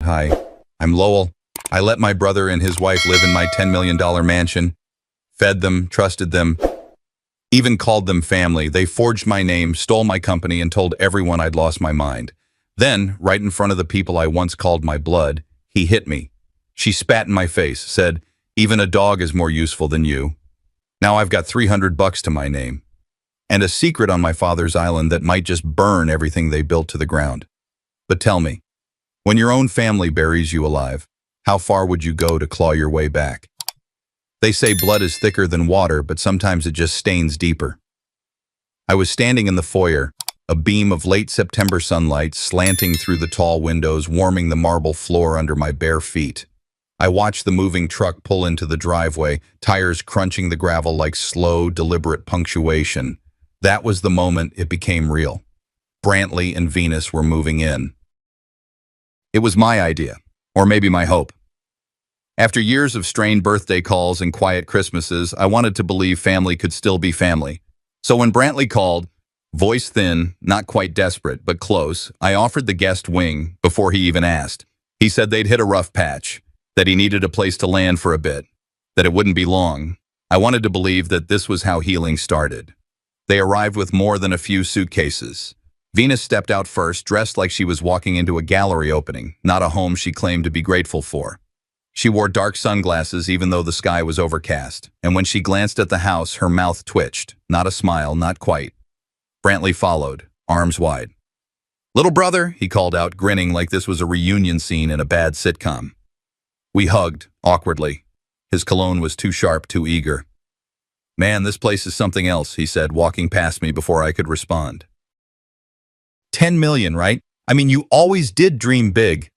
Hi, I'm Lowell. I let my brother and his wife live in my $10 million mansion, fed them, trusted them, even called them family. They forged my name, stole my company, and told everyone I'd lost my mind. Then, right in front of the people I once called my blood, he hit me. She spat in my face, said, "Even a dog is more useful than you." Now I've got $300 to my name, and a secret on my father's island that might just burn everything they built to the ground. But tell me, when your own family buries you alive, how far would you go to claw your way back? They say blood is thicker than water, but sometimes it just stains deeper. I was standing in the foyer, a beam of late September sunlight slanting through the tall windows, warming the marble floor under my bare feet. I watched the moving truck pull into the driveway, tires crunching the gravel like slow, deliberate punctuation. That was the moment it became real. Brantley and Venus were moving in. It was my idea, or maybe my hope. After years of strained birthday calls and quiet Christmases, I wanted to believe family could still be family. So when Brantley called, voice thin, not quite desperate, but close, I offered the guest wing before he even asked. He said they'd hit a rough patch, that he needed a place to land for a bit, that it wouldn't be long. I wanted to believe that this was how healing started. They arrived with more than a few suitcases. Venus stepped out first, dressed like she was walking into a gallery opening, not a home she claimed to be grateful for. She wore dark sunglasses even though the sky was overcast, and when she glanced at the house, her mouth twitched. Not a smile, not quite. Brantley followed, arms wide. "Little brother," he called out, grinning like this was a reunion scene in a bad sitcom. We hugged, awkwardly. His cologne was too sharp, too eager. "Man, this place is something else," he said, walking past me before I could respond. 10 million, right? I mean, you always did dream big.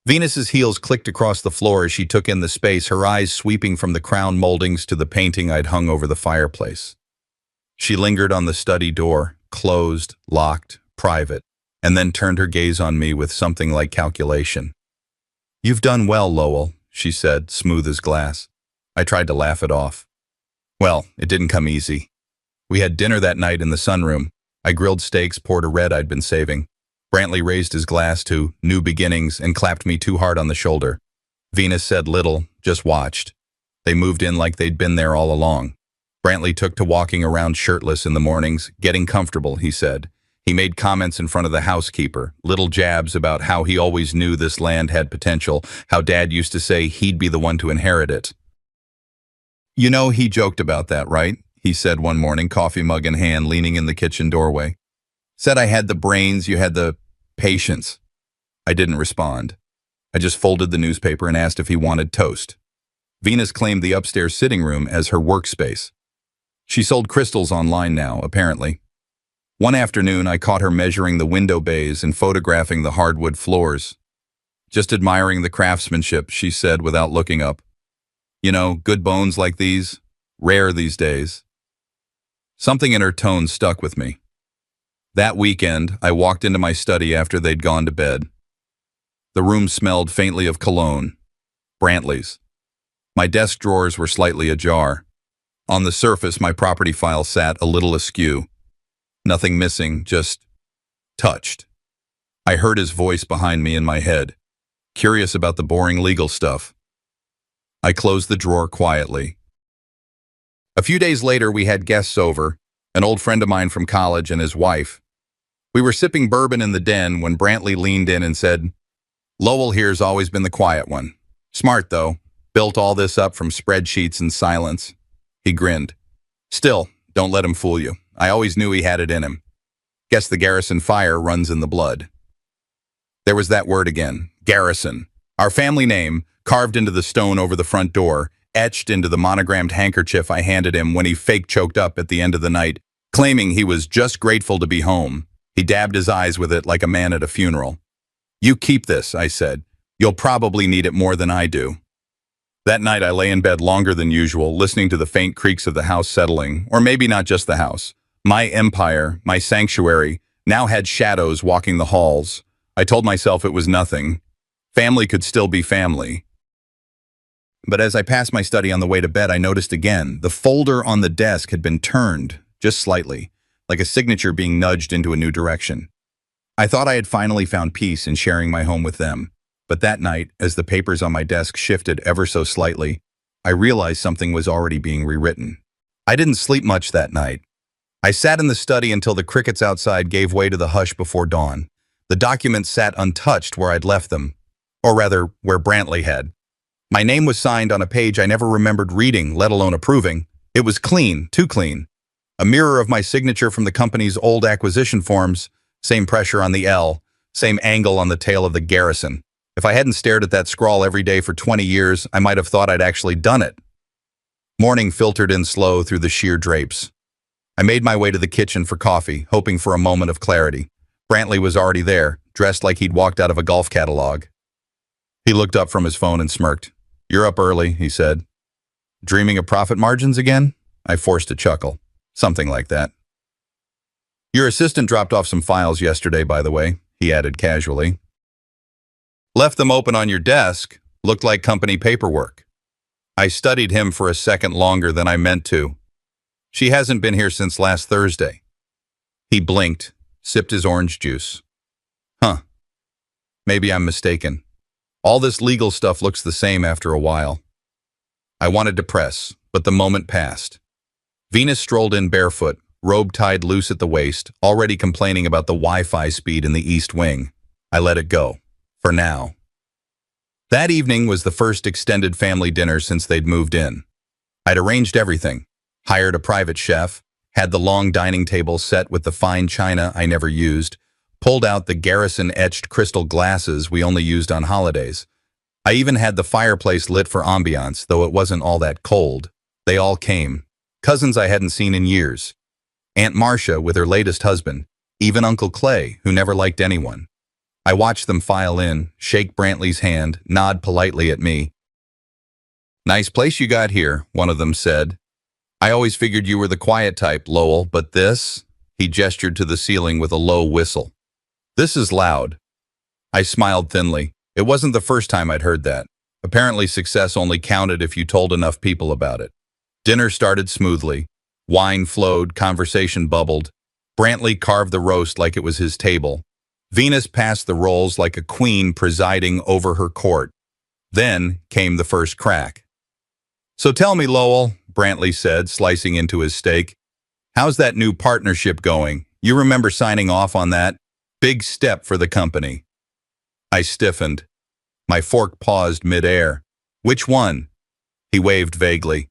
Venus's heels clicked across the floor as she took in the space, her eyes sweeping from the crown moldings to the painting I'd hung over the fireplace. She lingered on the study door, closed, locked, private, and then turned her gaze on me with something like calculation. "You've done well, Lowell," she said, smooth as glass. I tried to laugh it off. Well, it didn't come easy. We had dinner that night in the sunroom. I grilled steaks, poured a red I'd been saving. Brantley raised his glass to new beginnings and clapped me too hard on the shoulder. Venus said little, just watched. They moved in like they'd been there all along. Brantley took to walking around shirtless in the mornings, getting comfortable, he said. He made comments in front of the housekeeper, little jabs about how he always knew this land had potential, how Dad used to say he'd be the one to inherit it. "You know, he joked about that, right?" he said one morning, coffee mug in hand, leaning in the kitchen doorway. "Said I had the brains, you had the patience." I didn't respond. I just folded the newspaper and asked if he wanted toast. Venus claimed the upstairs sitting room as her workspace. She sold crystals online now, apparently. One afternoon, I caught her measuring the window bays and photographing the hardwood floors. "Just admiring the craftsmanship," she said without looking up. "You know, good bones like these, rare these days." Something in her tone stuck with me. That weekend, I walked into my study after they'd gone to bed. The room smelled faintly of cologne, Brantley's. My desk drawers were slightly ajar. On the surface, my property file sat a little askew. Nothing missing, just touched. I heard his voice behind me in my head, curious about the boring legal stuff. I closed the drawer quietly. A few days later, we had guests over, an old friend of mine from college and his wife. We were sipping bourbon in the den when Brantley leaned in and said, "Lowell here's always been the quiet one. Smart, though. Built all this up from spreadsheets and silence." He grinned. "Still, don't let him fool you. I always knew he had it in him. Guess the Garrison fire runs in the blood." There was that word again, Garrison. Our family name, carved into the stone over the front door, etched into the monogrammed handkerchief I handed him when he fake choked up at the end of the night, claiming he was just grateful to be home. He dabbed his eyes with it like a man at a funeral. "You keep this," I said. "You'll probably need it more than I do." That night I lay in bed longer than usual, listening to the faint creaks of the house settling, or maybe not just the house. My empire, my sanctuary, now had shadows walking the halls. I told myself it was nothing. Family could still be family. But as I passed my study on the way to bed, I noticed again, the folder on the desk had been turned, just slightly, like a signature being nudged into a new direction. I thought I had finally found peace in sharing my home with them. But that night, as the papers on my desk shifted ever so slightly, I realized something was already being rewritten. I didn't sleep much that night. I sat in the study until the crickets outside gave way to the hush before dawn. The documents sat untouched where I'd left them, or rather, where Brantley had. My name was signed on a page I never remembered reading, let alone approving. It was clean, too clean. A mirror of my signature from the company's old acquisition forms, same pressure on the L, same angle on the tail of the garrison. If I hadn't stared at that scrawl every day for 20 years, I might have thought I'd actually done it. Morning filtered in slow through the sheer drapes. I made my way to the kitchen for coffee, hoping for a moment of clarity. Brantley was already there, dressed like he'd walked out of a golf catalog. He looked up from his phone and smirked. "You're up early," he said. "Dreaming of profit margins again?" I forced a chuckle. Something like that. "Your assistant dropped off some files yesterday, by the way," he added casually. "Left them open on your desk. Looked like company paperwork." I studied him for a second longer than I meant to. "She hasn't been here since last Thursday." He blinked, sipped his orange juice. "Huh. Maybe I'm mistaken. All this legal stuff looks the same after a while." I wanted to press, but the moment passed. Venus strolled in barefoot, robe tied loose at the waist, already complaining about the Wi-Fi speed in the East Wing. I let it go. For now. That evening was the first extended family dinner since they'd moved in. I'd arranged everything. Hired a private chef, had the long dining table set with the fine china I never used, pulled out the garrison-etched crystal glasses we only used on holidays. I even had the fireplace lit for ambiance, though it wasn't all that cold. They all came. Cousins I hadn't seen in years. Aunt Marcia with her latest husband, even Uncle Clay, who never liked anyone. I watched them file in, shake Brantley's hand, nod politely at me. "Nice place you got here," one of them said. "I always figured you were the quiet type, Lowell, but this?" He gestured to the ceiling with a low whistle. "This is loud." I smiled thinly. It wasn't the first time I'd heard that. Apparently success only counted if you told enough people about it. Dinner started smoothly. Wine flowed, conversation bubbled. Brantley carved the roast like it was his table. Venus passed the rolls like a queen presiding over her court. Then came the first crack. "So tell me, Lowell," Brantley said, slicing into his steak, "how's that new partnership going? You remember signing off on that? Big step for the company." I stiffened. My fork paused mid-air. "Which one?" He waved vaguely.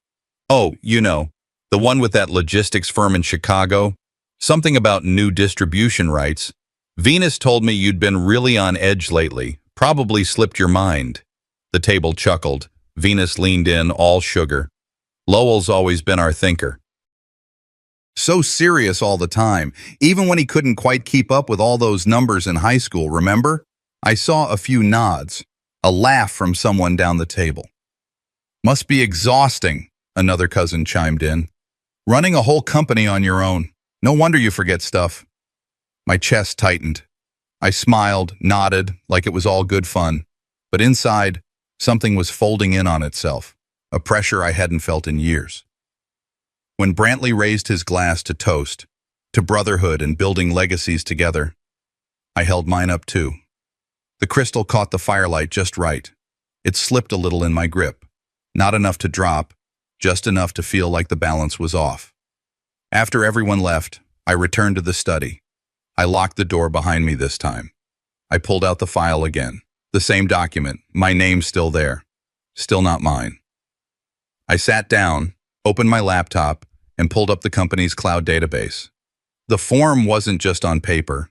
"Oh, you know, the one with that logistics firm in Chicago. Something about new distribution rights. Venus told me you'd been really on edge lately. Probably slipped your mind." The table chuckled. Venus leaned in, all sugar. "Lowell's always been our thinker. So serious all the time, even when he couldn't quite keep up with all those numbers in high school, remember?" I saw a few nods, a laugh from someone down the table. "Must be exhausting," another cousin chimed in. "Running a whole company on your own. No wonder you forget stuff." My chest tightened. I smiled, nodded, like it was all good fun. But inside, something was folding in on itself, a pressure I hadn't felt in years. When Brantley raised his glass to toast, to brotherhood and building legacies together, I held mine up too. The crystal caught the firelight just right. It slipped a little in my grip. Not enough to drop, just enough to feel like the balance was off. After everyone left, I returned to the study. I locked the door behind me this time. I pulled out the file again. The same document, my name still there. Still not mine. I sat down, opened my laptop, and pulled up the company's cloud database. The form wasn't just on paper.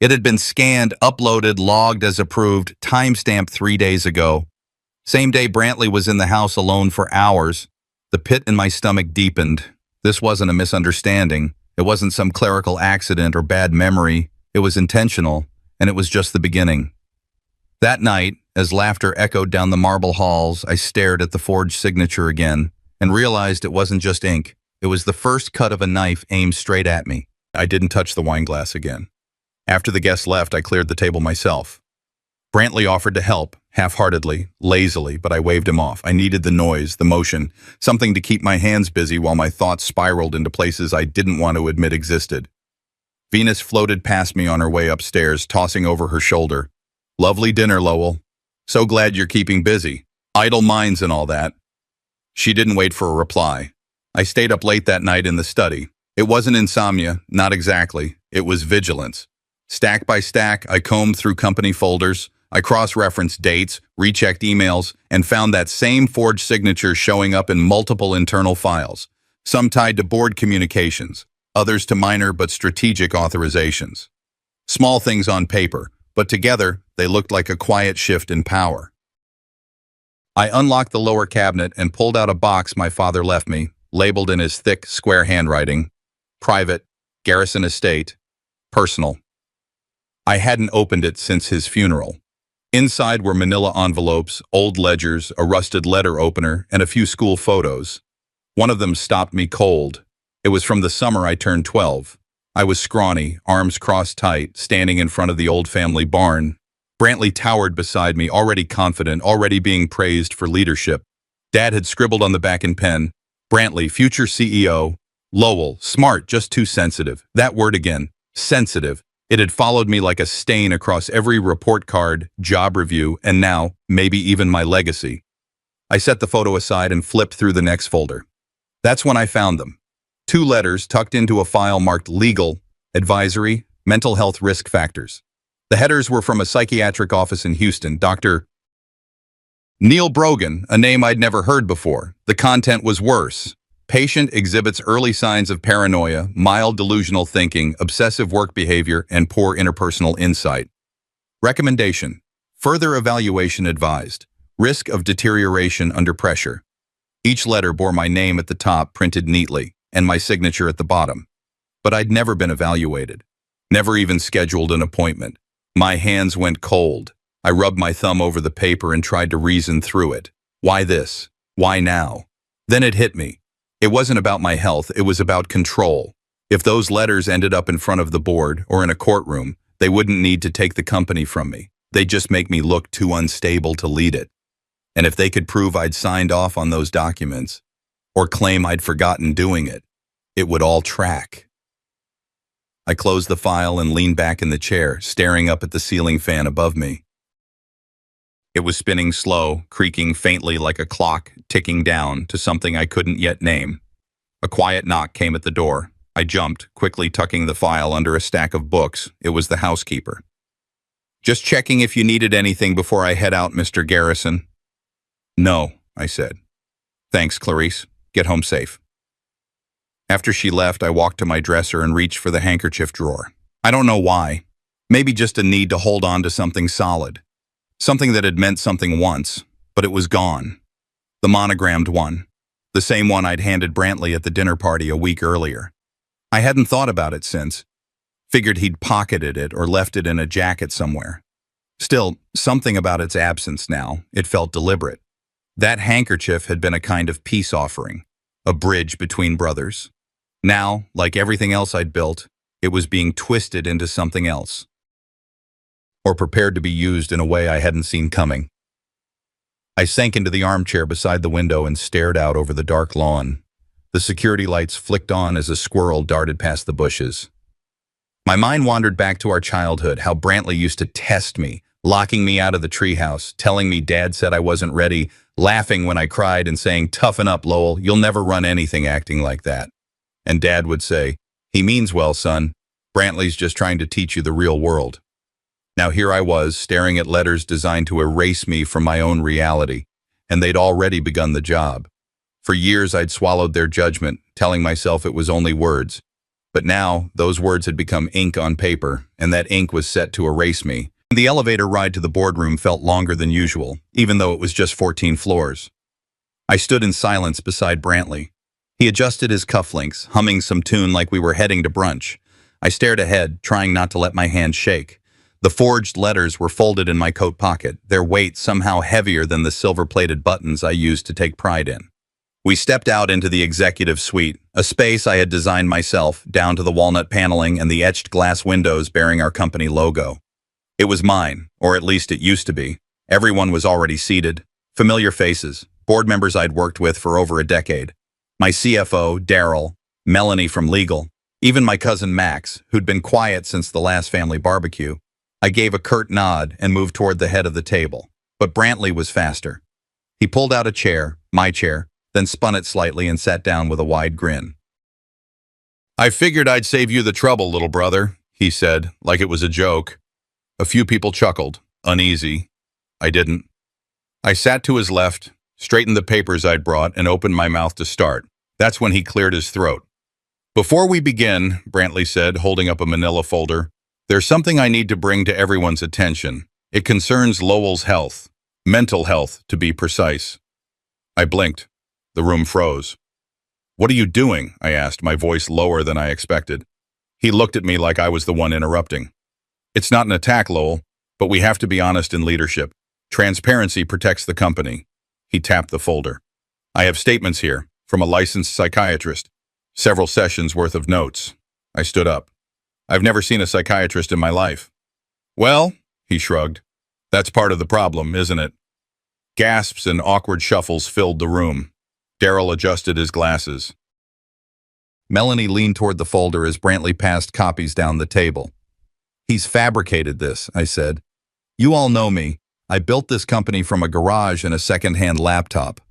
It had been scanned, uploaded, logged as approved, time-stamped 3 days ago. Same day Brantley was in the house alone for hours. The pit in my stomach deepened. This wasn't a misunderstanding. It wasn't some clerical accident or bad memory. It was intentional, and it was just the beginning. That night, as laughter echoed down the marble halls, I stared at the forged signature again and realized it wasn't just ink. It was the first cut of a knife aimed straight at me. I didn't touch the wine glass again. After the guests left, I cleared the table myself. Brantley offered to help, half-heartedly, lazily, but I waved him off. I needed the noise, the motion, something to keep my hands busy while my thoughts spiraled into places I didn't want to admit existed. Venus floated past me on her way upstairs, tossing over her shoulder. Lovely dinner, Lowell. So glad you're keeping busy. Idle minds and all that. She didn't wait for a reply. I stayed up late that night in the study. It wasn't insomnia, not exactly. It was vigilance. Stack by stack, I combed through company folders. I cross-referenced dates, rechecked emails, and found that same forged signature showing up in multiple internal files. Some tied to board communications, others to minor but strategic authorizations. Small things on paper, but together they looked like a quiet shift in power. I unlocked the lower cabinet and pulled out a box my father left me, labeled in his thick, square handwriting. Private, Garrison Estate, personal. I hadn't opened it since his funeral. Inside were manila envelopes, old ledgers, a rusted letter opener, and a few school photos. One of them stopped me cold. It was from the summer I turned 12. I was scrawny, arms crossed tight, standing in front of the old family barn. Brantley towered beside me, already confident, already being praised for leadership. Dad had scribbled on the back in pen, Brantley, future CEO. Lowell, smart, just too sensitive. That word again, sensitive. It had followed me like a stain across every report card, job review, and now, maybe even my legacy. I set the photo aside and flipped through the next folder. That's when I found them. 2 letters tucked into a file marked Legal, Advisory, Mental Health Risk Factors. The headers were from a psychiatric office in Houston, Dr. Neil Brogan, a name I'd never heard before. The content was worse. Patient exhibits early signs of paranoia, mild delusional thinking, obsessive work behavior, and poor interpersonal insight. Recommendation: further evaluation advised. Risk of deterioration under pressure. Each letter bore my name at the top, printed neatly, and my signature at the bottom. But I'd never been evaluated. Never even scheduled an appointment. My hands went cold. I rubbed my thumb over the paper and tried to reason through it. Why this? Why now? Then it hit me. It wasn't about my health, it was about control. If those letters ended up in front of the board or in a courtroom, they wouldn't need to take the company from me. They'd just make me look too unstable to lead it. And if they could prove I'd signed off on those documents, or claim I'd forgotten doing it, it would all track. I closed the file and leaned back in the chair, staring up at the ceiling fan above me. It was spinning slow, creaking faintly like a clock, ticking down to something I couldn't yet name. A quiet knock came at the door. I jumped, quickly tucking the file under a stack of books. It was the housekeeper. "Just checking if you needed anything before I head out, Mr. Garrison." "No," I said. "Thanks, Clarice. Get home safe." After she left, I walked to my dresser and reached for the handkerchief drawer. I don't know why. Maybe just a need to hold on to something solid. Something that had meant something once, but it was gone. The monogrammed one. The same one I'd handed Brantley at the dinner party a week earlier. I hadn't thought about it since. Figured he'd pocketed it or left it in a jacket somewhere. Still, something about its absence now. It felt deliberate. That handkerchief had been a kind of peace offering, a bridge between brothers. Now, like everything else I'd built, it was being twisted into something else, or prepared to be used in a way I hadn't seen coming. I sank into the armchair beside the window and stared out over the dark lawn. The security lights flicked on as a squirrel darted past the bushes. My mind wandered back to our childhood, how Brantley used to test me, locking me out of the treehouse, telling me Dad said I wasn't ready, laughing when I cried and saying, "Toughen up, Lowell, you'll never run anything acting like that." And Dad would say, "He means well, son. Brantley's just trying to teach you the real world." Now here I was, staring at letters designed to erase me from my own reality, and they'd already begun the job. For years I'd swallowed their judgment, telling myself it was only words. But now, those words had become ink on paper, and that ink was set to erase me. The elevator ride to the boardroom felt longer than usual, even though it was just 14 floors. I stood in silence beside Brantley. He adjusted his cufflinks, humming some tune like we were heading to brunch. I stared ahead, trying not to let my hands shake. The forged letters were folded in my coat pocket, their weight somehow heavier than the silver-plated buttons I used to take pride in. We stepped out into the executive suite, a space I had designed myself, down to the walnut paneling and the etched glass windows bearing our company logo. It was mine, or at least it used to be. Everyone was already seated. Familiar faces, board members I'd worked with for over a decade. My CFO, Daryl, Melanie from legal, even my cousin Max, who'd been quiet since the last family barbecue. I gave a curt nod and moved toward the head of the table, but Brantley was faster. He pulled out a chair, my chair, then spun it slightly and sat down with a wide grin. "I figured I'd save you the trouble, little brother," he said, like it was a joke. A few people chuckled, uneasy. I didn't. I sat to his left, straightened the papers I'd brought, and opened my mouth to start. That's when he cleared his throat. "Before we begin," Brantley said, holding up a manila folder, "there's something I need to bring to everyone's attention. It concerns Lowell's health. Mental health, to be precise." I blinked. The room froze. "What are you doing?" I asked, my voice lower than I expected. He looked at me like I was the one interrupting. "It's not an attack, Lowell, but we have to be honest in leadership. Transparency protects the company." He tapped the folder. "I have statements here from a licensed psychiatrist. Several sessions worth of notes." I stood up. "I've never seen a psychiatrist in my life." "Well," he shrugged, "that's part of the problem, isn't it?" Gasps and awkward shuffles filled the room. Darrell adjusted his glasses. Melanie leaned toward the folder as Brantley passed copies down the table. "He's fabricated this," I said. "You all know me. I built this company from a garage and a second-hand laptop."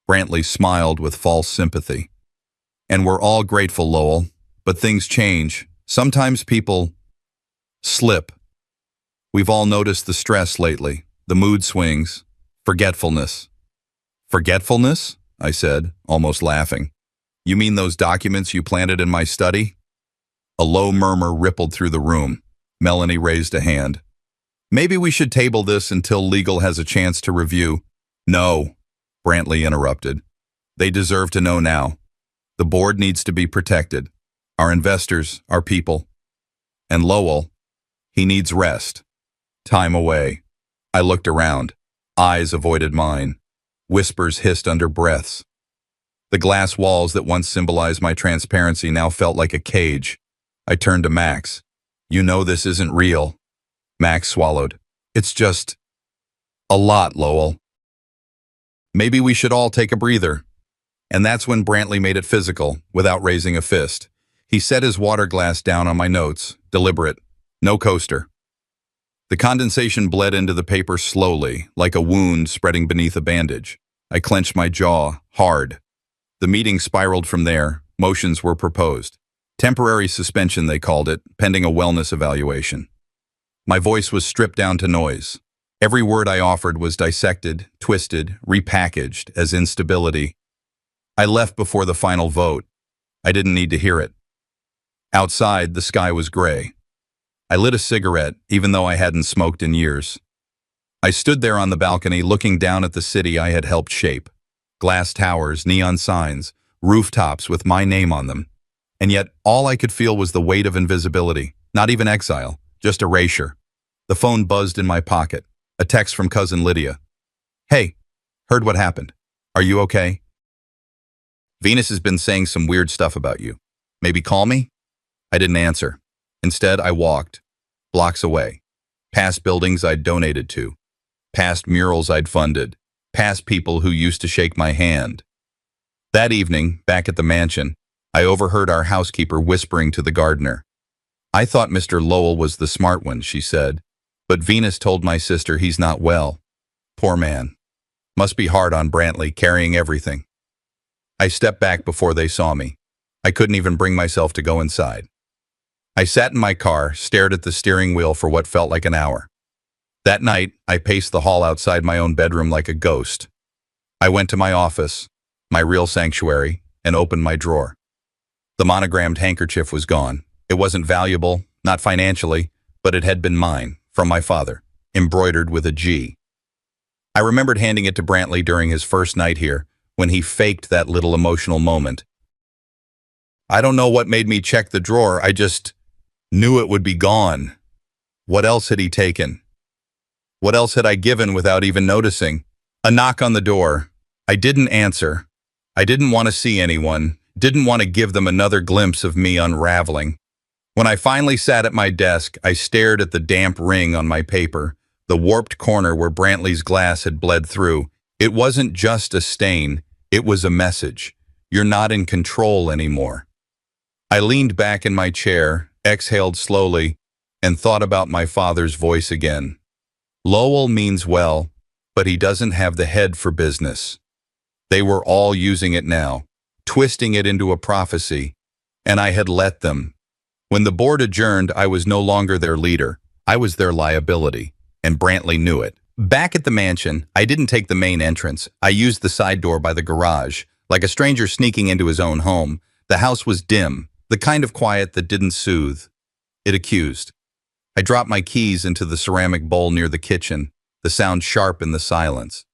Brantley smiled with false sympathy. "And we're all grateful, Lowell, but things change. Sometimes people slip. We've all noticed the stress lately, the mood swings, forgetfulness." "Forgetfulness?" I said, almost laughing. "You mean those documents you planted in my study?" A low murmur rippled through the room. Melanie raised a hand. "Maybe we should table this until legal has a chance to review." "No," Brantley interrupted. "They deserve to know now. The board needs to be protected. Our investors, our people. And Lowell, he needs rest. Time away." I looked around. Eyes avoided mine. Whispers hissed under breaths. The glass walls that once symbolized my transparency now felt like a cage. I turned to Max. "You know this isn't real." Max swallowed. "It's just a lot, Lowell. Maybe we should all take a breather." And that's when Brantley made it physical, without raising a fist. He set his water glass down on my notes, deliberate. No coaster. The condensation bled into the paper slowly, like a wound spreading beneath a bandage. I clenched my jaw, hard. The meeting spiraled from there. Motions were proposed. Temporary suspension, they called it, pending a wellness evaluation. My voice was stripped down to noise. Every word I offered was dissected, twisted, repackaged as instability. I left before the final vote. I didn't need to hear it. Outside, the sky was gray. I lit a cigarette, even though I hadn't smoked in years. I stood there on the balcony looking down at the city I had helped shape. Glass towers, neon signs, rooftops with my name on them. And yet, all I could feel was the weight of invisibility, not even exile, just erasure. The phone buzzed in my pocket. A text from cousin Lydia. "Hey, heard what happened. Are you okay? Venus has been saying some weird stuff about you. Maybe call me?" I didn't answer. Instead, I walked, blocks away, past buildings I'd donated to, past murals I'd funded, past people who used to shake my hand. That evening, back at the mansion, I overheard our housekeeper whispering to the gardener. "I thought Mr. Lowell was the smart one," she said, "but Venus told my sister he's not well. Poor man. Must be hard on Brantley, carrying everything." I stepped back before they saw me. I couldn't even bring myself to go inside. I sat in my car, stared at the steering wheel for what felt like an hour. That night, I paced the hall outside my own bedroom like a ghost. I went to my office, my real sanctuary, and opened my drawer. The monogrammed handkerchief was gone. It wasn't valuable, not financially, but it had been mine, from my father, embroidered with a G. I remembered handing it to Brantley during his first night here, when he faked that little emotional moment. I don't know what made me check the drawer, I just knew it would be gone. What else had he taken? What else had I given without even noticing? A knock on the door. I didn't answer. I didn't want to see anyone, didn't want to give them another glimpse of me unraveling. When I finally sat at my desk, I stared at the damp ring on my paper, the warped corner where Brantley's glass had bled through. It wasn't just a stain, it was a message. You're not in control anymore. I leaned back in my chair, exhaled slowly, and thought about my father's voice again. Lowell means well, but he doesn't have the head for business. They were all using it now, twisting it into a prophecy, and I had let them. When the board adjourned, I was no longer their leader. I was their liability, and Brantley knew it. Back at the mansion, I didn't take the main entrance. I used the side door by the garage. Like a stranger sneaking into his own home, the house was dim, the kind of quiet that didn't soothe. It accused. I dropped my keys into the ceramic bowl near the kitchen, the sound sharp in the silence.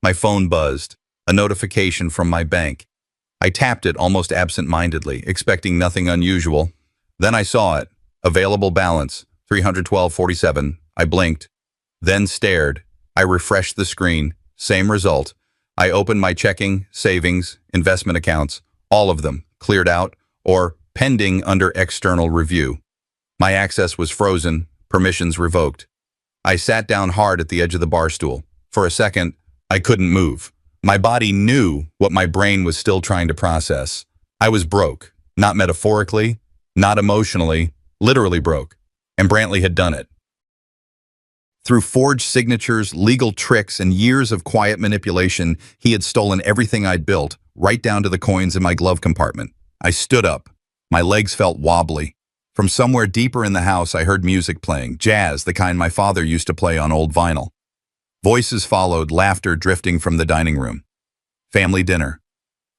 My phone buzzed, a notification from my bank. I tapped it almost absent-mindedly, expecting nothing unusual. Then I saw it. Available balance, $312.47. I blinked, then stared. I refreshed the screen. Same result. I opened my checking, savings, investment accounts, all of them, cleared out, or pending under external review. My access was frozen, permissions revoked. I sat down hard at the edge of the bar stool. For a second, I couldn't move. My body knew what my brain was still trying to process. I was broke, not metaphorically, not emotionally, literally broke. And Brantley had done it. Through forged signatures, legal tricks, and years of quiet manipulation, he had stolen everything I'd built, right down to the coins in my glove compartment. I stood up. My legs felt wobbly. From somewhere deeper in the house, I heard music playing, jazz, the kind my father used to play on old vinyl. Voices followed, laughter drifting from the dining room. Family dinner.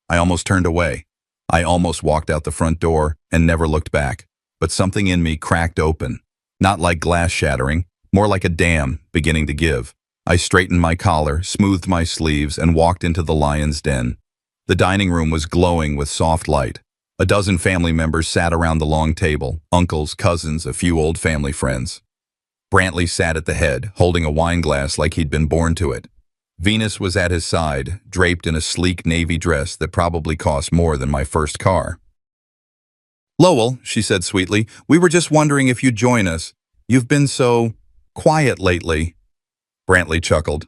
I almost turned away. I almost walked out the front door and never looked back. But something in me cracked open. Not like glass shattering, more like a dam beginning to give. I straightened my collar, smoothed my sleeves, and walked into the lion's den. The dining room was glowing with soft light. A dozen family members sat around the long table, uncles, cousins, a few old family friends. Brantley sat at the head, holding a wine glass like he'd been born to it. Venus was at his side, draped in a sleek navy dress that probably cost more than my first car. "Lowell," she said sweetly, "we were just wondering if you'd join us. You've been so quiet lately." Brantley chuckled.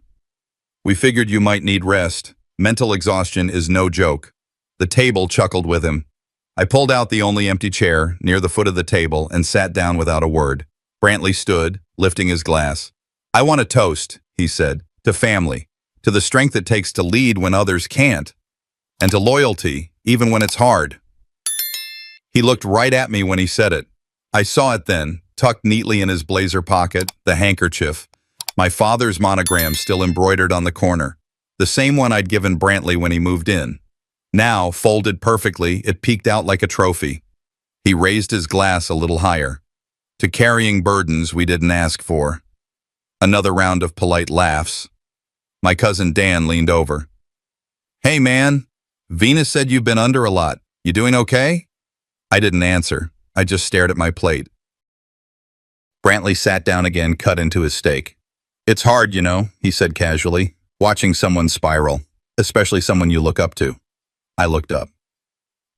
"We figured you might need rest. Mental exhaustion is no joke." The table chuckled with him. I pulled out the only empty chair near the foot of the table and sat down without a word. Brantley stood, lifting his glass. "I want a toast," he said, "to family, to the strength it takes to lead when others can't, and to loyalty, even when it's hard." He looked right at me when he said it. I saw it then, tucked neatly in his blazer pocket, the handkerchief. My father's monogram still embroidered on the corner, the same one I'd given Brantley when he moved in. Now, folded perfectly, it peeked out like a trophy. He raised his glass a little higher. "To carrying burdens we didn't ask for." Another round of polite laughs. My cousin Dan leaned over. "Hey man, Venus said you've been under a lot. You doing okay?" I didn't answer. I just stared at my plate. Brantley sat down again, cut into his steak. "It's hard, you know," he said casually, "watching someone spiral, especially someone you look up to." I looked up.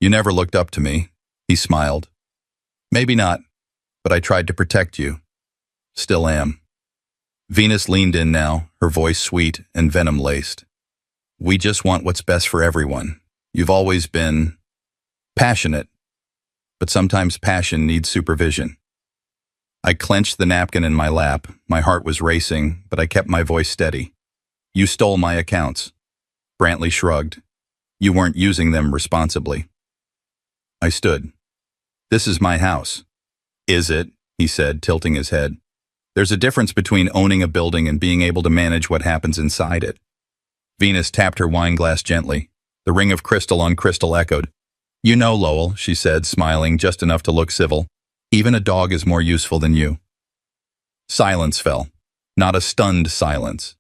"You never looked up to me," he smiled. "Maybe not, but I tried to protect you. Still am." Venus leaned in now, her voice sweet and venom-laced. "We just want what's best for everyone. You've always been passionate, but sometimes passion needs supervision." I clenched the napkin in my lap. My heart was racing, but I kept my voice steady. "You stole my accounts." Brantley shrugged. "You weren't using them responsibly." I stood. "This is my house." "Is it?" he said, tilting his head. "There's a difference between owning a building and being able to manage what happens inside it." Venus tapped her wine glass gently. The ring of crystal on crystal echoed. "You know, Lowell," she said, smiling just enough to look civil, "even a dog is more useful than you." Silence fell. Not a stunned silence.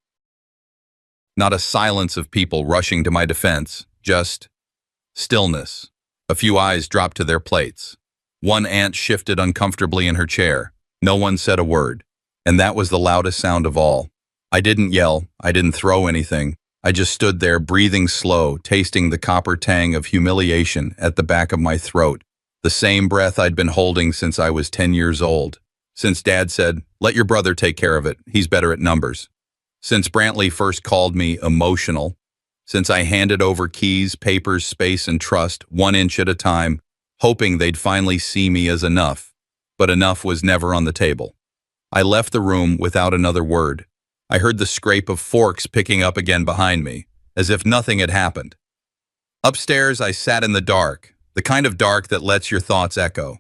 Not a silence of people rushing to my defense. Just stillness. A few eyes dropped to their plates. One aunt shifted uncomfortably in her chair. No one said a word. And that was the loudest sound of all. I didn't yell. I didn't throw anything. I just stood there, breathing slow, tasting the copper tang of humiliation at the back of my throat. The same breath I'd been holding since I was 10 years old. Since Dad said, "Let your brother take care of it. He's better at numbers." Since Brantley first called me emotional. Since I handed over keys, papers, space, and trust, 1 inch at a time, hoping they'd finally see me as enough. But enough was never on the table. I left the room without another word. I heard the scrape of forks picking up again behind me, as if nothing had happened. Upstairs, I sat in the dark, the kind of dark that lets your thoughts echo.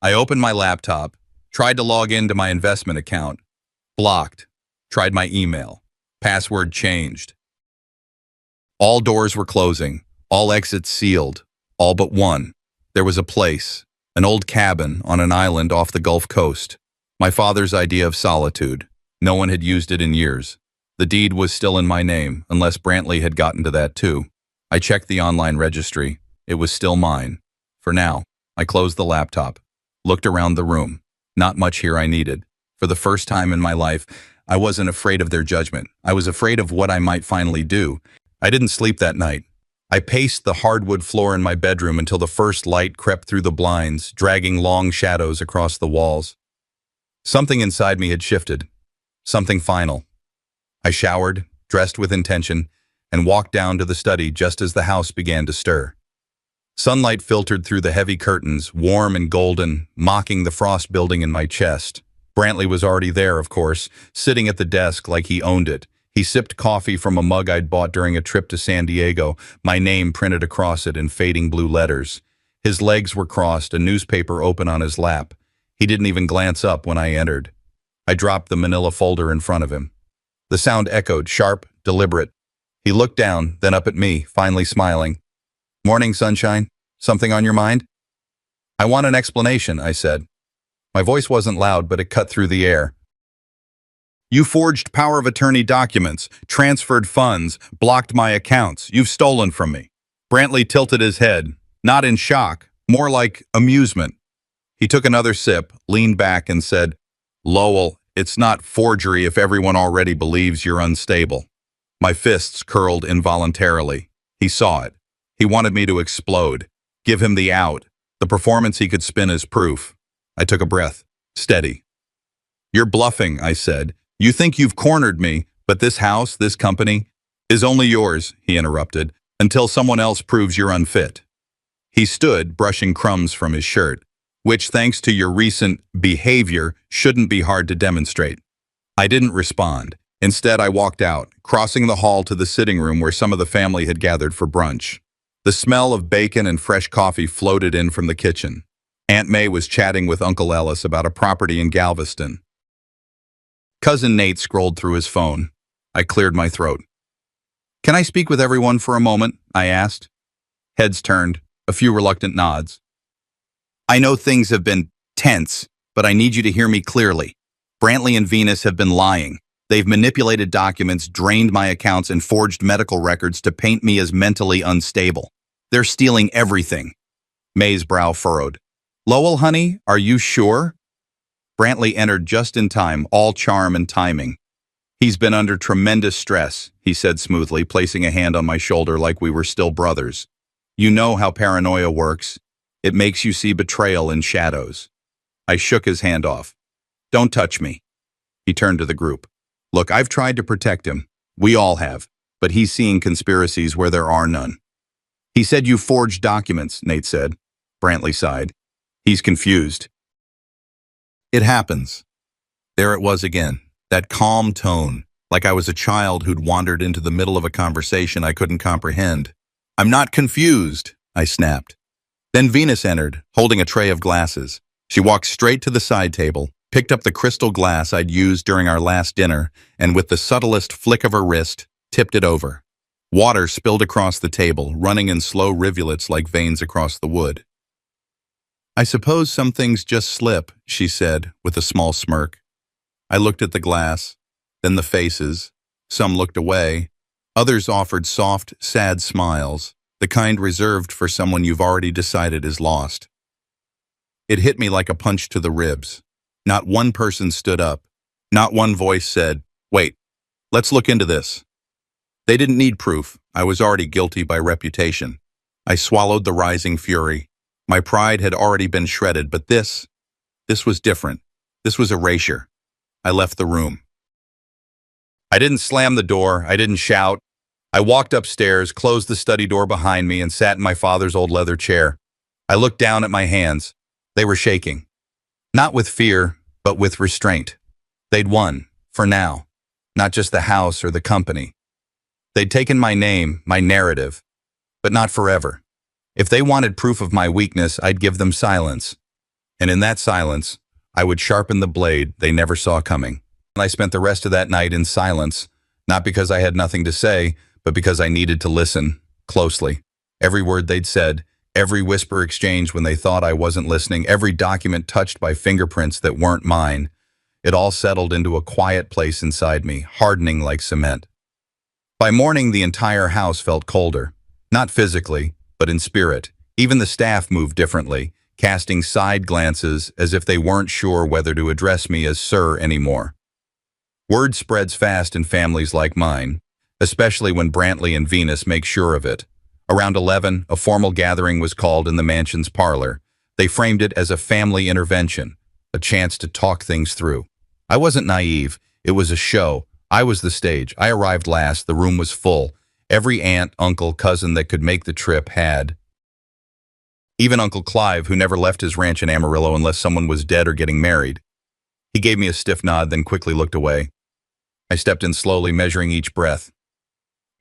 I opened my laptop, tried to log into my investment account. Blocked. Tried my email. Password changed. All doors were closing, all exits sealed, all but one. There was a place, an old cabin on an island off the Gulf Coast. My father's idea of solitude. No one had used it in years. The deed was still in my name, unless Brantley had gotten to that too. I checked the online registry. It was still mine. For now, I closed the laptop, looked around the room. Not much here I needed. For the first time in my life, I wasn't afraid of their judgment. I was afraid of what I might finally do. I didn't sleep that night. I paced the hardwood floor in my bedroom until the first light crept through the blinds, dragging long shadows across the walls. Something inside me had shifted. Something final. I showered, dressed with intention, and walked down to the study just as the house began to stir. Sunlight filtered through the heavy curtains, warm and golden, mocking the frost building in my chest. Brantley was already there, of course, sitting at the desk like he owned it. He sipped coffee from a mug I'd bought during a trip to San Diego, my name printed across it in fading blue letters. His legs were crossed, a newspaper open on his lap. He didn't even glance up when I entered. I dropped the manila folder in front of him. The sound echoed, sharp, deliberate. He looked down, then up at me, finally smiling. "Morning, sunshine. Something on your mind?" "I want an explanation," I said. My voice wasn't loud, but it cut through the air. "You forged power of attorney documents, transferred funds, blocked my accounts. You've stolen from me." Brantley tilted his head, not in shock, more like amusement. He took another sip, leaned back, and said, "Lowell, it's not forgery if everyone already believes you're unstable." My fists curled involuntarily. He saw it. He wanted me to explode, give him the out, the performance he could spin as proof. I took a breath. Steady. "You're bluffing," I said. "You think you've cornered me, but this house, this company, is only yours," he interrupted, "until someone else proves you're unfit." He stood, brushing crumbs from his shirt, which, thanks to your recent behavior, shouldn't be hard to demonstrate. I didn't respond. Instead, I walked out, crossing the hall to the sitting room where some of the family had gathered for brunch. The smell of bacon and fresh coffee floated in from the kitchen. Aunt May was chatting with Uncle Ellis about a property in Galveston. Cousin Nate scrolled through his phone. I cleared my throat. "Can I speak with everyone for a moment?" I asked. Heads turned, a few reluctant nods. "I know things have been tense, but I need you to hear me clearly. Brantley and Venus have been lying. They've manipulated documents, drained my accounts, and forged medical records to paint me as mentally unstable. They're stealing everything." May's brow furrowed. "Lowell, honey, are you sure?" Brantley entered just in time, all charm and timing. "He's been under tremendous stress," he said smoothly, placing a hand on my shoulder like we were still brothers. "You know how paranoia works. It makes you see betrayal in shadows." I shook his hand off. "Don't touch me." He turned to the group. "Look, I've tried to protect him. We all have. But he's seeing conspiracies where there are none." "He said you forged documents," Nate said. Brantley sighed. "He's confused." It happens. There it was again, that calm tone, like I was a child who'd wandered into the middle of a conversation I couldn't comprehend. "I'm not confused," I snapped. Then Venus entered, holding a tray of glasses. She walked straight to the side table, picked up the crystal glass I'd used during our last dinner, and with the subtlest flick of her wrist, tipped it over. Water spilled across the table, running in slow rivulets like veins across the wood. "I suppose some things just slip," she said, with a small smirk. I looked at the glass, then the faces. Some looked away. Others offered soft, sad smiles, the kind reserved for someone you've already decided is lost. It hit me like a punch to the ribs. Not one person stood up. Not one voice said, "Wait, let's look into this." They didn't need proof. I was already guilty by reputation. I swallowed the rising fury. My pride had already been shredded, but this was different. This was erasure. I left the room. I didn't slam the door. I didn't shout. I walked upstairs, closed the study door behind me, and sat in my father's old leather chair. I looked down at my hands. They were shaking. Not with fear, but with restraint. They'd won, for now, not just the house or the company. They'd taken my name, my narrative, but not forever. If they wanted proof of my weakness, I'd give them silence. And in that silence, I would sharpen the blade they never saw coming. And I spent the rest of that night in silence, not because I had nothing to say, but because I needed to listen closely. Every word they'd said, every whisper exchanged when they thought I wasn't listening, every document touched by fingerprints that weren't mine, it all settled into a quiet place inside me, hardening like cement. By morning, the entire house felt colder. Not physically, but in spirit. Even the staff moved differently, casting side glances as if they weren't sure whether to address me as sir anymore. Word spreads fast in families like mine, especially when Brantley and Venus make sure of it. Around 11, a formal gathering was called in the mansion's parlor. They framed it as a family intervention, a chance to talk things through. I wasn't naive. It was a show. I was the stage. I arrived last. The room was full. Every aunt, uncle, cousin that could make the trip had. Even Uncle Clive, who never left his ranch in Amarillo unless someone was dead or getting married. He gave me a stiff nod, then quickly looked away. I stepped in slowly, measuring each breath.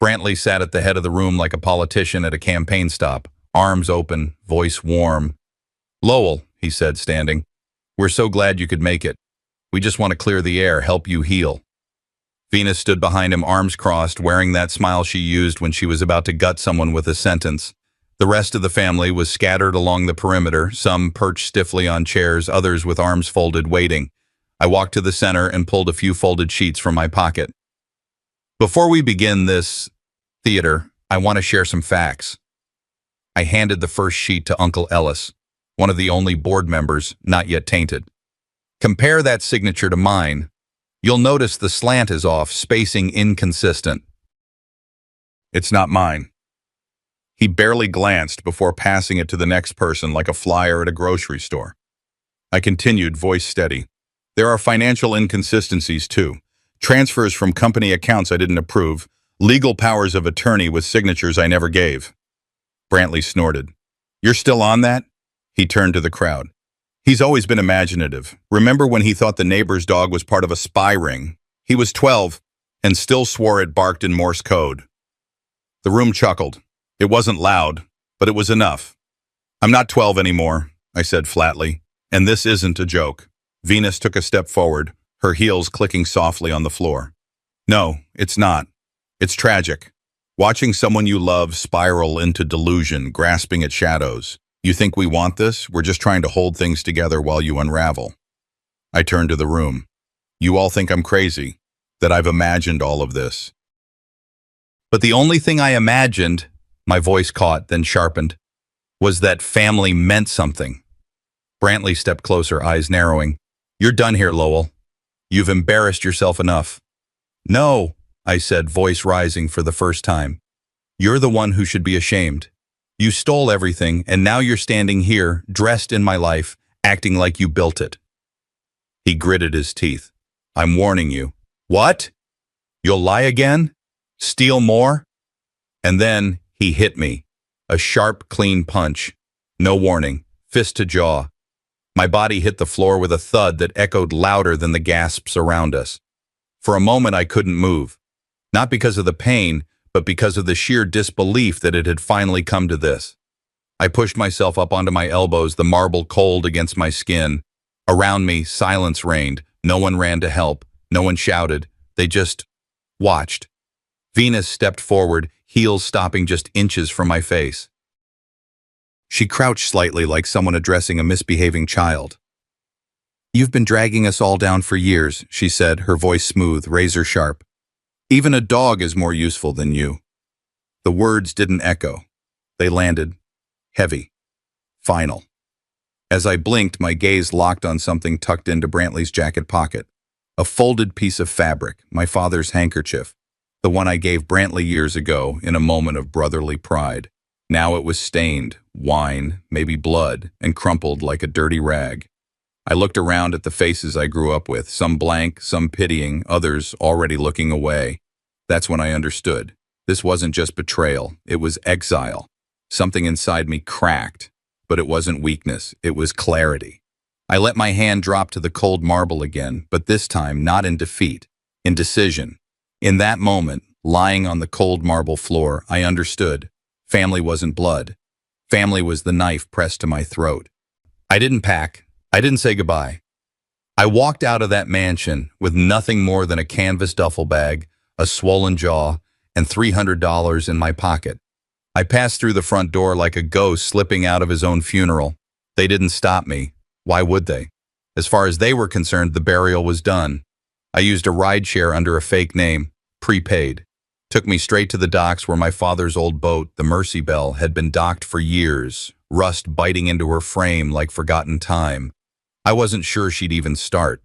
Brantley sat at the head of the room like a politician at a campaign stop, arms open, voice warm. "Lowell," he said, standing, "we're so glad you could make it. We just want to clear the air, help you heal." Venus stood behind him, arms crossed, wearing that smile she used when she was about to gut someone with a sentence. The rest of the family was scattered along the perimeter, some perched stiffly on chairs, others with arms folded, waiting. I walked to the center and pulled a few folded sheets from my pocket. "Before we begin this theater, I want to share some facts." I handed the first sheet to Uncle Ellis, one of the only board members not yet tainted. "Compare that signature to mine. You'll notice the slant is off, spacing inconsistent." "It's not mine." He barely glanced before passing it to the next person like a flyer at a grocery store. I continued, voice steady. "There are financial inconsistencies too. Transfers from company accounts I didn't approve, legal powers of attorney with signatures I never gave." Brantley snorted. "You're still on that?" He turned to the crowd. "He's always been imaginative. Remember when he thought the neighbor's dog was part of a spy ring? He was 12 and still swore it barked in Morse code." The room chuckled. It wasn't loud, but it was enough. "I'm not 12 anymore," I said flatly, "and this isn't a joke." Venus took a step forward, her heels clicking softly on the floor. "No, it's not. It's tragic. Watching someone you love spiral into delusion, grasping at shadows. You think we want this? We're just trying to hold things together while you unravel." I turned to the room. "You all think I'm crazy, that I've imagined all of this." But the only thing I imagined, my voice caught, then sharpened, was that family meant something. Brantley stepped closer, eyes narrowing. "You're done here, Lowell. You've embarrassed yourself enough." "No," I said, voice rising for the first time. "You're the one who should be ashamed. You stole everything, and now you're standing here, dressed in my life, acting like you built it." He gritted his teeth. "I'm warning you." "What? You'll lie again? Steal more?" And then he hit me. A sharp, clean punch. No warning. Fist to jaw. My body hit the floor with a thud that echoed louder than the gasps around us. For a moment I couldn't move. Not because of the pain, but because of the sheer disbelief that it had finally come to this. I pushed myself up onto my elbows, the marble cold against my skin. Around me, silence reigned. No one ran to help. No one shouted. They just watched. Venus stepped forward, heels stopping just inches from my face. She crouched slightly like someone addressing a misbehaving child. "You've been dragging us all down for years," she said, her voice smooth, razor sharp. "Even a dog is more useful than you." The words didn't echo. They landed, heavy, final. As I blinked, my gaze locked on something tucked into Brantley's jacket pocket. A folded piece of fabric, my father's handkerchief, the one I gave Brantley years ago in a moment of brotherly pride. Now it was stained, wine, maybe blood, and crumpled like a dirty rag. I looked around at the faces I grew up with, some blank, some pitying, others already looking away. That's when I understood. This wasn't just betrayal, it was exile. Something inside me cracked, but it wasn't weakness, it was clarity. I let my hand drop to the cold marble again, but this time not in defeat, in decision. In that moment, lying on the cold marble floor, I understood. Family wasn't blood. Family was the knife pressed to my throat. I didn't pack. I didn't say goodbye. I walked out of that mansion with nothing more than a canvas duffel bag, a swollen jaw, and $300 in my pocket. I passed through the front door like a ghost slipping out of his own funeral. They didn't stop me. Why would they? As far as they were concerned, the burial was done. I used a rideshare under a fake name, prepaid. Took me straight to the docks where my father's old boat, the Mercy Belle, had been docked for years, rust biting into her frame like forgotten time. I wasn't sure she'd even start.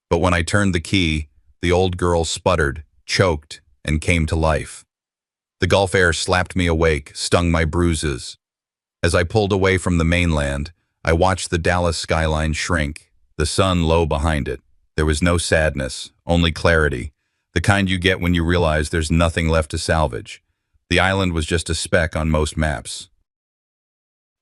But when I turned the key, the old girl sputtered, choked, and came to life. The Gulf air slapped me awake, stung my bruises. As I pulled away from the mainland, I watched the Dallas skyline shrink, the sun low behind it. There was no sadness, only clarity, the kind you get when you realize there's nothing left to salvage. The island was just a speck on most maps.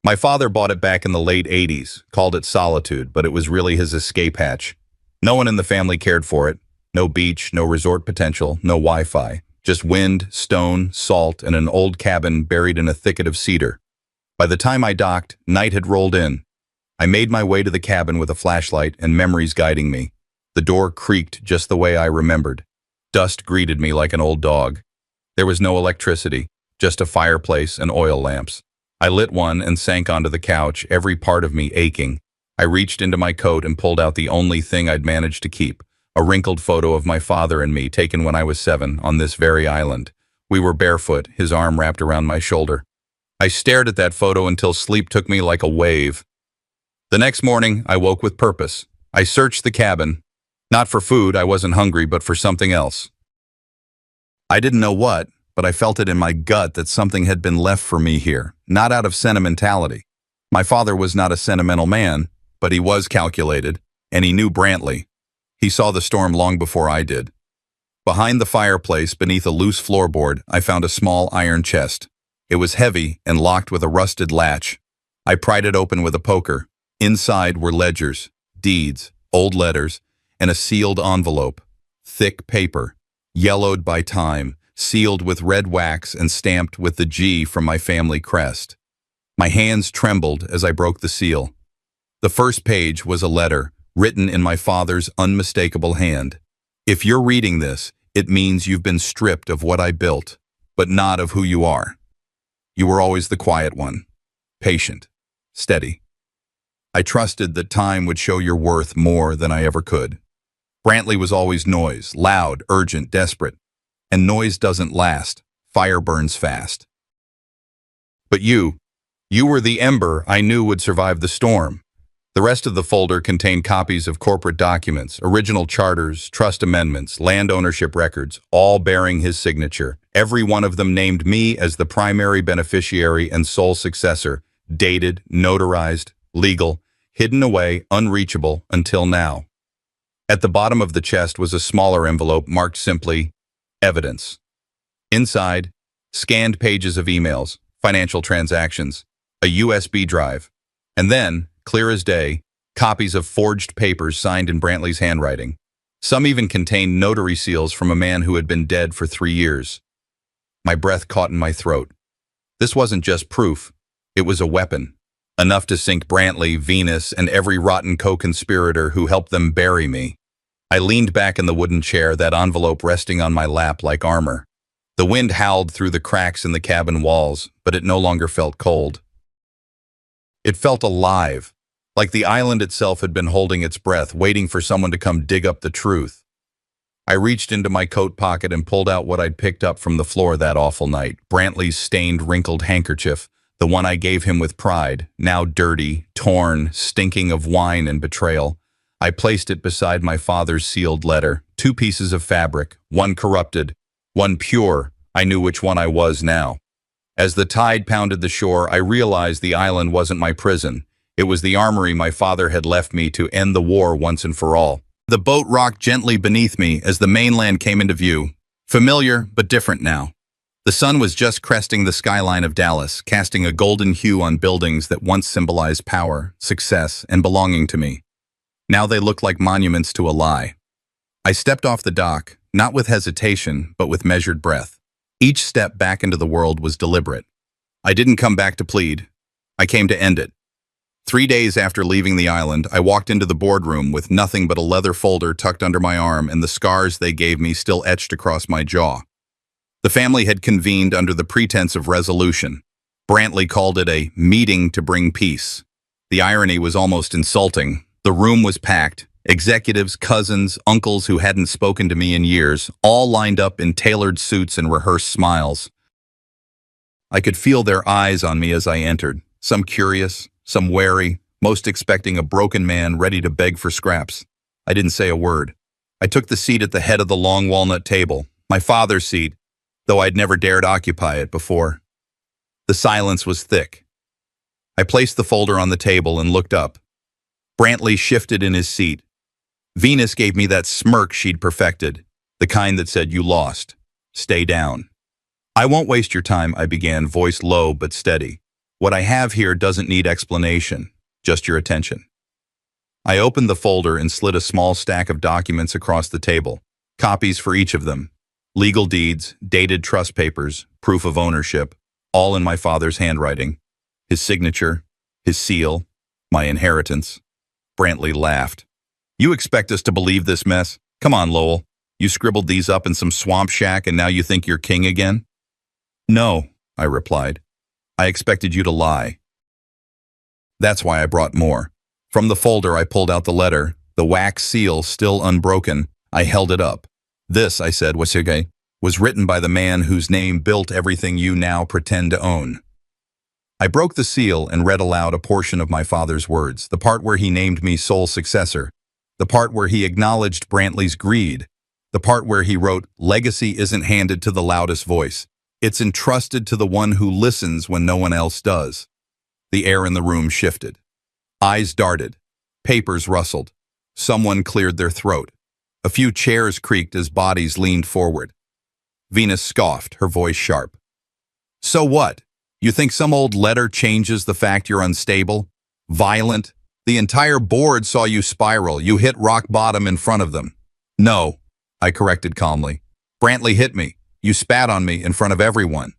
My father bought it back in the late 80s, called it Solitude, but it was really his escape hatch. No one in the family cared for it. No beach, no resort potential, no Wi-Fi. Just wind, stone, salt, and an old cabin buried in a thicket of cedar. By the time I docked, night had rolled in. I made my way to the cabin with a flashlight and memories guiding me. The door creaked just the way I remembered. Dust greeted me like an old dog. There was no electricity, just a fireplace and oil lamps. I lit one and sank onto the couch, every part of me aching. I reached into my coat and pulled out the only thing I'd managed to keep, a wrinkled photo of my father and me taken when I was 7 on this very island. We were barefoot, his arm wrapped around my shoulder. I stared at that photo until sleep took me like a wave. The next morning, I woke with purpose. I searched the cabin. Not for food, I wasn't hungry, but for something else. I didn't know what, but I felt it in my gut that something had been left for me here, not out of sentimentality. My father was not a sentimental man, but he was calculated, and he knew Brantley. He saw the storm long before I did. Behind the fireplace, beneath a loose floorboard, I found a small iron chest. It was heavy and locked with a rusted latch. I pried it open with a poker. Inside were ledgers, deeds, old letters, and a sealed envelope. Thick paper, yellowed by time, sealed with red wax and stamped with the G from my family crest. My hands trembled as I broke the seal. The first page was a letter, written in my father's unmistakable hand. If you're reading this, it means you've been stripped of what I built, but not of who you are. You were always the quiet one, patient, steady. I trusted that time would show your worth more than I ever could. Brantley was always noise, loud, urgent, desperate. And noise doesn't last. Fire burns fast. But you were the ember I knew would survive the storm. The rest of the folder contained copies of corporate documents, original charters, trust amendments, land ownership records, all bearing his signature. Every one of them named me as the primary beneficiary and sole successor, dated, notarized, legal, hidden away, unreachable until now. At the bottom of the chest was a smaller envelope marked simply, Evidence. Inside, scanned pages of emails, financial transactions, a USB drive, and then, clear as day, copies of forged papers signed in Brantley's handwriting. Some even contained notary seals from a man who had been dead for 3 years. My breath caught in my throat. This wasn't just proof. It was a weapon. Enough to sink Brantley, Venus, and every rotten co-conspirator who helped them bury me. I leaned back in the wooden chair, that envelope resting on my lap like armor. The wind howled through the cracks in the cabin walls, but it no longer felt cold. It felt alive, like the island itself had been holding its breath, waiting for someone to come dig up the truth. I reached into my coat pocket and pulled out what I'd picked up from the floor that awful night, Brantley's stained, wrinkled handkerchief, the one I gave him with pride, now dirty, torn, stinking of wine and betrayal. I placed it beside my father's sealed letter, 2 pieces of fabric, one corrupted, one pure. I knew which one I was now. As the tide pounded the shore, I realized the island wasn't my prison. It was the armory my father had left me to end the war once and for all. The boat rocked gently beneath me as the mainland came into view. Familiar, but different now. The sun was just cresting the skyline of Dallas, casting a golden hue on buildings that once symbolized power, success, and belonging to me. Now they looked like monuments to a lie. I stepped off the dock, not with hesitation, but with measured breath. Each step back into the world was deliberate. I didn't come back to plead. I came to end it. 3 days after leaving the island, I walked into the boardroom with nothing but a leather folder tucked under my arm and the scars they gave me still etched across my jaw. The family had convened under the pretense of resolution. Brantley called it a meeting to bring peace. The irony was almost insulting. The room was packed. Executives, cousins, uncles who hadn't spoken to me in years, all lined up in tailored suits and rehearsed smiles. I could feel their eyes on me as I entered, some curious, some wary, most expecting a broken man ready to beg for scraps. I didn't say a word. I took the seat at the head of the long walnut table, my father's seat, though I'd never dared occupy it before. The silence was thick. I placed the folder on the table and looked up. Brantley shifted in his seat. Venus gave me that smirk she'd perfected, the kind that said, "You lost. Stay down." "I won't waste your time," I began, voice low but steady. "What I have here doesn't need explanation, just your attention." I opened the folder and slid a small stack of documents across the table, copies for each of them. Legal deeds, dated trust papers, proof of ownership, all in my father's handwriting. His signature, his seal, my inheritance. Brantley laughed. "You expect us to believe this mess? Come on, Lowell. You scribbled these up in some swamp shack and now you think you're king again?" "No," I replied. "I expected you to lie." That's why I brought more. From the folder I pulled out the letter, the wax seal still unbroken. I held it up. "This," I said, was written by the man whose name built everything you now pretend to own." I broke the seal and read aloud a portion of my father's words, the part where he named me sole successor, the part where he acknowledged Brantley's greed, the part where he wrote, "Legacy isn't handed to the loudest voice. It's entrusted to the one who listens when no one else does." The air in the room shifted. Eyes darted. Papers rustled. Someone cleared their throat. A few chairs creaked as bodies leaned forward. Venus scoffed, her voice sharp. "So what? You think some old letter changes the fact you're unstable? Violent? The entire board saw you spiral. You hit rock bottom in front of them." "No," I corrected calmly. "Brantley hit me. You spat on me in front of everyone."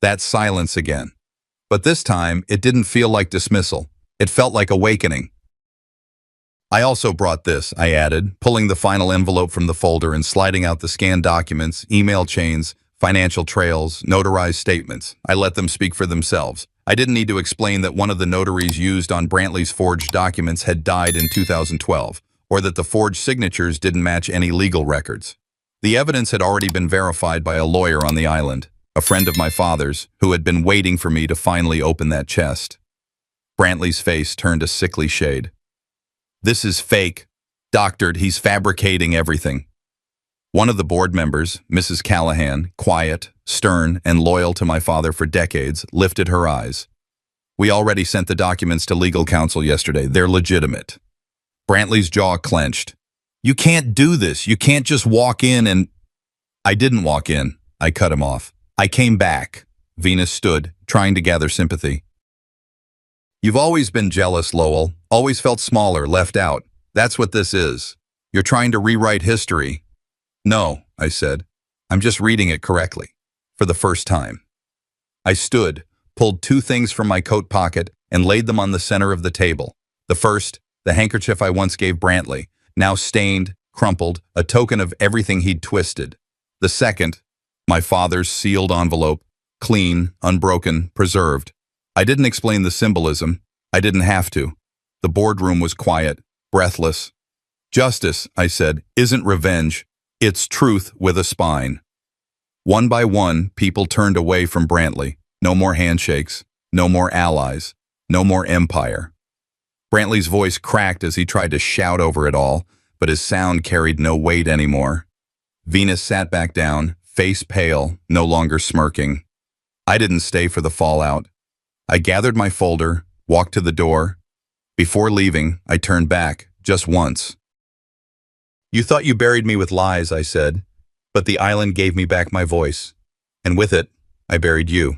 That silence again. But this time, it didn't feel like dismissal. It felt like awakening. "I also brought this," I added, pulling the final envelope from the folder and sliding out the scanned documents, email chains, financial trails, notarized statements. I let them speak for themselves. I didn't need to explain that one of the notaries used on Brantley's forged documents had died in 2012, or that the forged signatures didn't match any legal records. The evidence had already been verified by a lawyer on the island, a friend of my father's, who had been waiting for me to finally open that chest. Brantley's face turned a sickly shade. "This is fake. Doctored, he's fabricating everything." One of the board members, Mrs. Callahan, quiet, stern, and loyal to my father for decades, lifted her eyes. "We already sent the documents to legal counsel yesterday. They're legitimate." Brantley's jaw clenched. "You can't do this. You can't just walk in and—" "I didn't walk in," I cut him off. "I came back." Venus stood, trying to gather sympathy. "You've always been jealous, Lowell. Always felt smaller, left out. That's what this is. You're trying to rewrite history." "No," I said. "I'm just reading it correctly. For the first time." I stood, pulled 2 things from my coat pocket, and laid them on the center of the table. The first, the handkerchief I once gave Brantley, now stained, crumpled, a token of everything he'd twisted. The second, my father's sealed envelope, clean, unbroken, preserved. I didn't explain the symbolism. I didn't have to. The boardroom was quiet, breathless. "Justice," I said, "isn't revenge. It's truth with a spine." One by one, people turned away from Brantley. No more handshakes. No more allies. No more empire. Brantley's voice cracked as he tried to shout over it all, but his sound carried no weight anymore. Venus sat back down, face pale, no longer smirking. I didn't stay for the fallout. I gathered my folder, walked to the door. Before leaving, I turned back, just once. "You thought you buried me with lies," I said, "but the island gave me back my voice. And with it, I buried you.